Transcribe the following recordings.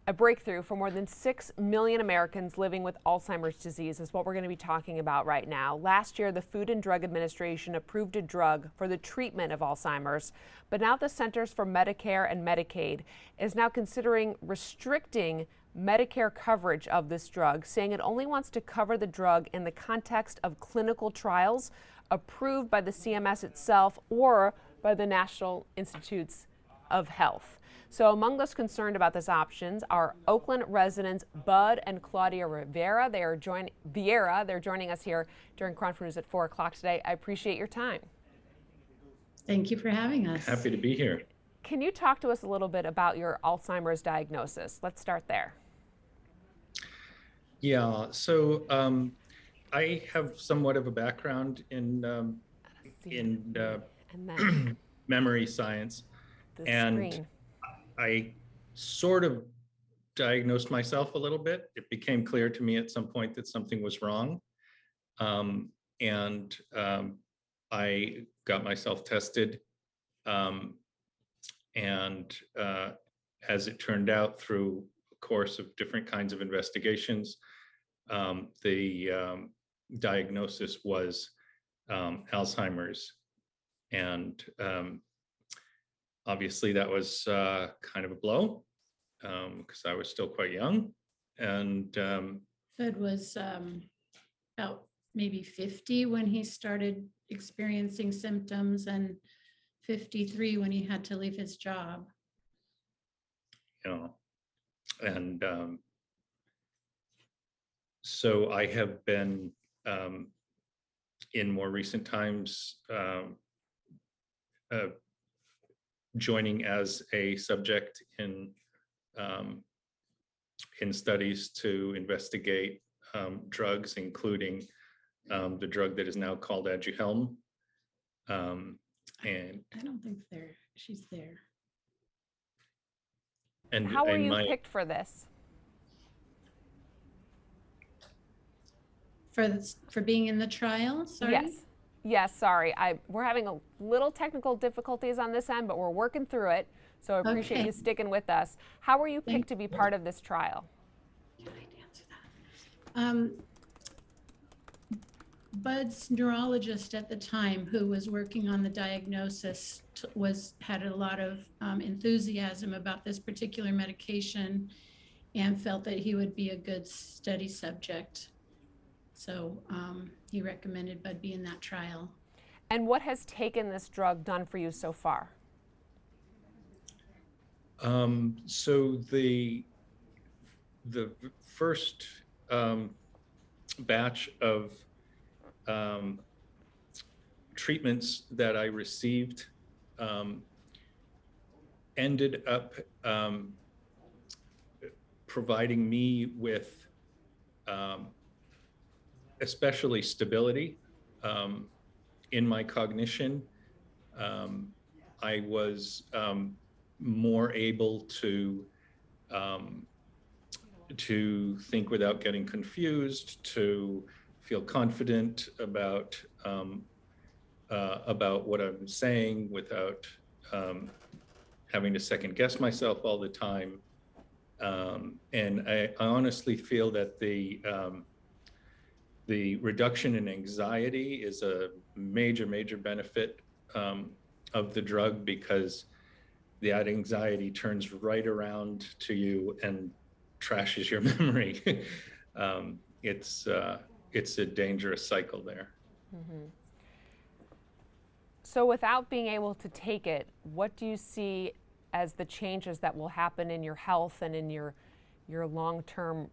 A breakthrough for more than 6 million Americans living with Alzheimer's disease is what we're going to be talking about right now. Last year, the Food and Drug Administration approved a drug for the treatment of Alzheimer's, but now the Centers for Medicare and Medicaid is now considering restricting Medicare coverage of this drug, saying it only wants to cover the drug in the context of clinical trials approved by the CMS itself or by the National Institutes of Health. So among those concerned about this options are Oakland residents Bud and Claudia Rivera. They're joining us here during Chronicle News at 4 o'clock today. I appreciate your time. Thank you for having us. Happy to be here. Can you talk to us a little bit about your Alzheimer's diagnosis? Let's start there. Yeah, so I have somewhat of a background in memory science, and I sort of diagnosed myself a little bit. It became clear to me at some point that something was wrong, and I got myself tested, and as it turned out, through a course of different kinds of investigations, the diagnosis was Alzheimer's, and obviously that was kind of a blow because I was still quite young, and Bud was about maybe 50 when he started experiencing symptoms, and 53 when he had to leave his job. And so I have been in more recent times joining as a subject in studies to investigate drugs, including the drug that is now called Aduhelm. And I don't think she's there. And how were you picked for this? For being in the trial? Sorry? Yes, sorry. We're having a little technical difficulties on this end, but we're working through it. So I appreciate you sticking with us. How were you picked to be part of this trial? Can I answer that? Bud's neurologist at the time, who was working on the diagnosis, had a lot of enthusiasm about this particular medication and felt that he would be a good study subject. So he recommended Bud be in that trial. And what has taken this drug done for you so far? So the first batch of treatments that I received ended up providing me with especially stability in my cognition. I was more able to think without getting confused, to feel confident about what I'm saying without having to second guess myself all the time. And I honestly feel that the reduction in anxiety is a major benefit of the drug, because that anxiety turns right around to you and trashes your memory. It's a dangerous cycle there. Mm-hmm. So without being able to take it, what do you see as the changes that will happen in your health and in your long-term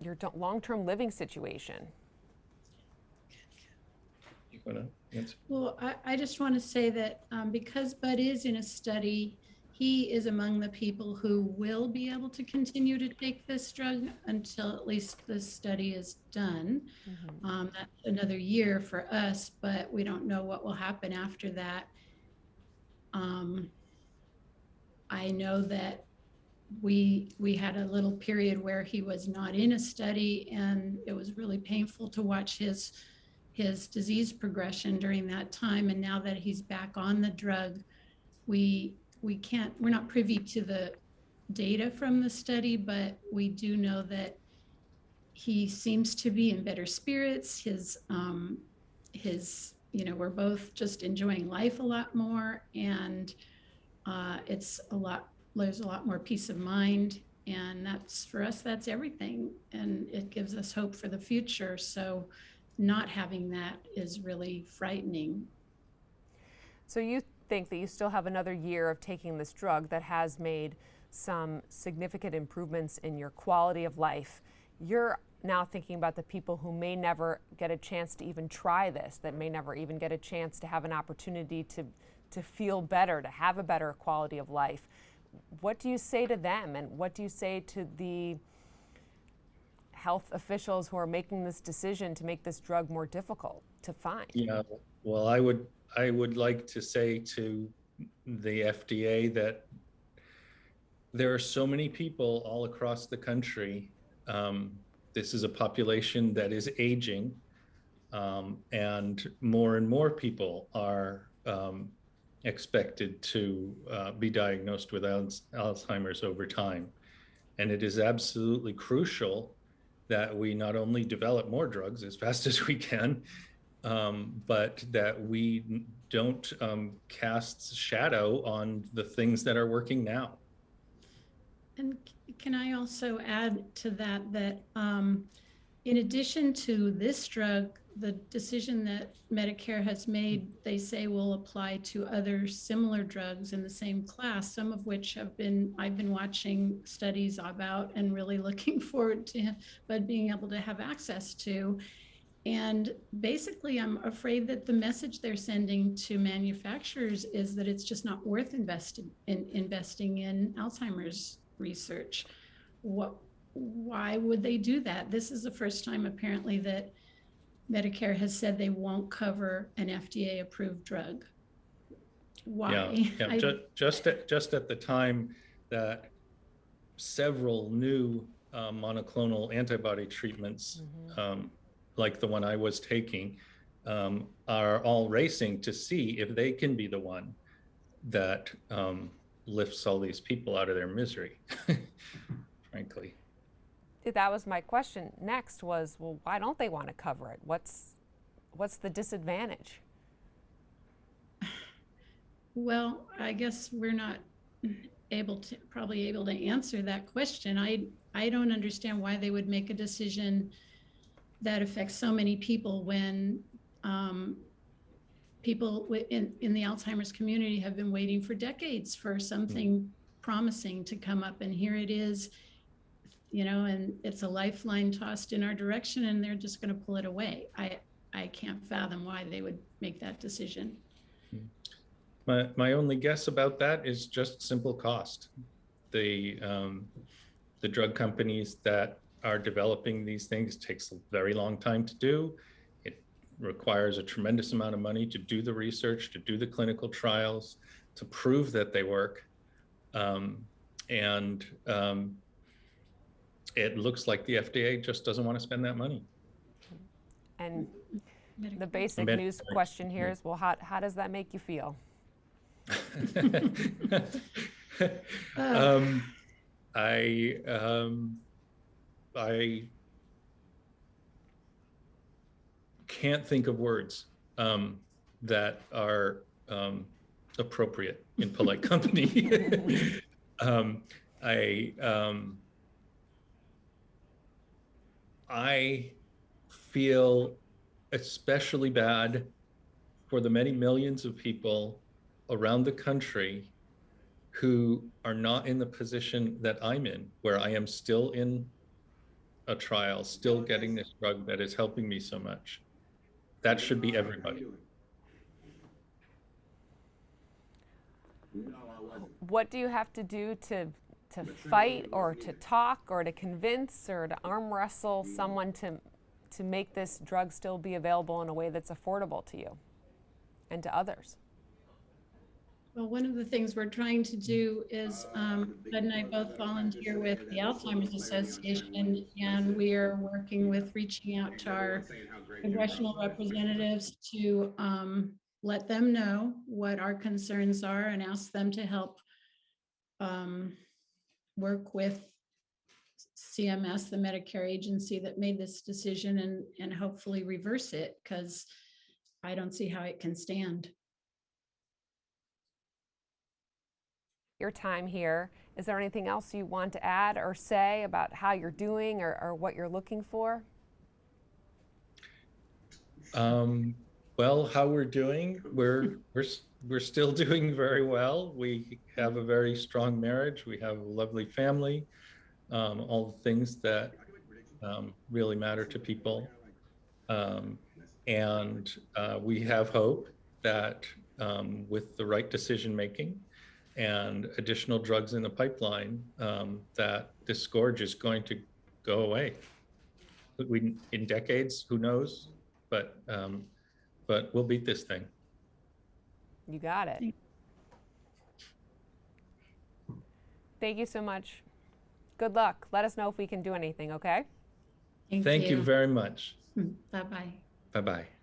living situation? You want to answer? Well, I just want to say that because Bud is in a study, he is among the people who will be able to continue to take this drug until at least the study is done. Mm-hmm. That's another year for us, but we don't know what will happen after that. I know that we had a little period where he was not in a study, and it was really painful to watch his disease progression during that time. And now that he's back on the drug, we're not privy to data from the study, but we do know that he seems to be in better spirits. His, we're both just enjoying life a lot more, and there's a lot more peace of mind. And that's, for us, that's everything. And it gives us hope for the future. So not having that is really frightening. So you think that you still have another year of taking this drug that has made some significant improvements in your quality of life. You're now thinking about the people who may never get a chance to even try this, that may never even get a chance to have an opportunity to feel better, to have a better quality of life. What do you say to them, and what do you say to the health officials who are making this decision to make this drug more difficult to find? Yeah, well, I would like to say to the FDA that there are so many people all across the country. This is a population that is aging, and more people are expected to be diagnosed with Alzheimer's over time. And it is absolutely crucial that we not only develop more drugs as fast as we can, but that we don't cast shadow on the things that are working now. And can I also add to that, that in addition to this drug, the decision that Medicare has made, they say will apply to other similar drugs in the same class, some of which I've been watching studies about and really looking forward to, but being able to have access to. And basically, I'm afraid that the message they're sending to manufacturers is that it's just not worth investing in Alzheimer's research. Why would they do that? This is the first time, apparently, that Medicare has said they won't cover an FDA-approved drug. Why? Yeah. Just at the time that several new monoclonal antibody treatments, like the one I was taking, are all racing to see if they can be the one that lifts all these people out of their misery, frankly. That was my question next was, well, why don't they want to cover it? What's the disadvantage? Well, I guess we're not probably able to answer that question. I don't understand why they would make a decision that affects so many people when people in the Alzheimer's community have been waiting for decades for something promising to come up, and here it is, and it's a lifeline tossed in our direction, and they're just going to pull it away. I can't fathom why they would make that decision. My only guess about that is just simple cost. The drug companies that are developing these things takes a very long time to do. It requires a tremendous amount of money to do the research, to do the clinical trials, to prove that they work. It looks like the FDA just doesn't want to spend that money. And the basic news question here is, well, how does that make you feel? I can't think of words that are appropriate in polite company. I feel especially bad for the many millions of people around the country who are not in the position that I'm in, where I am still in a trial, still getting this drug that is helping me so much. That should be everybody. What do you have to do to fight or to talk or to convince or to arm wrestle someone to make this drug still be available in a way that's affordable to you and to others? Well, one of the things we're trying to do is, Bud and I both volunteer with the Alzheimer's Association, and we are working with reaching out to our congressional representatives to let them know what our concerns are and ask them to help work with CMS, the Medicare agency that made this decision, and hopefully reverse it, because I don't see how it can stand. Your time here. Is there anything else you want to add or say about how you're doing or what you're looking for? Well, how we're doing, we're still doing very well. We have a very strong marriage. We have a lovely family. All the things that really matter to people. And we have hope that with the right decision making and additional drugs in the pipeline, that this scourge is going to go away. In decades, who knows? But we'll beat this thing. You got it. Thank you so much. Good luck. Let us know if we can do anything, okay? Thank you very much. Bye-bye. Bye-bye.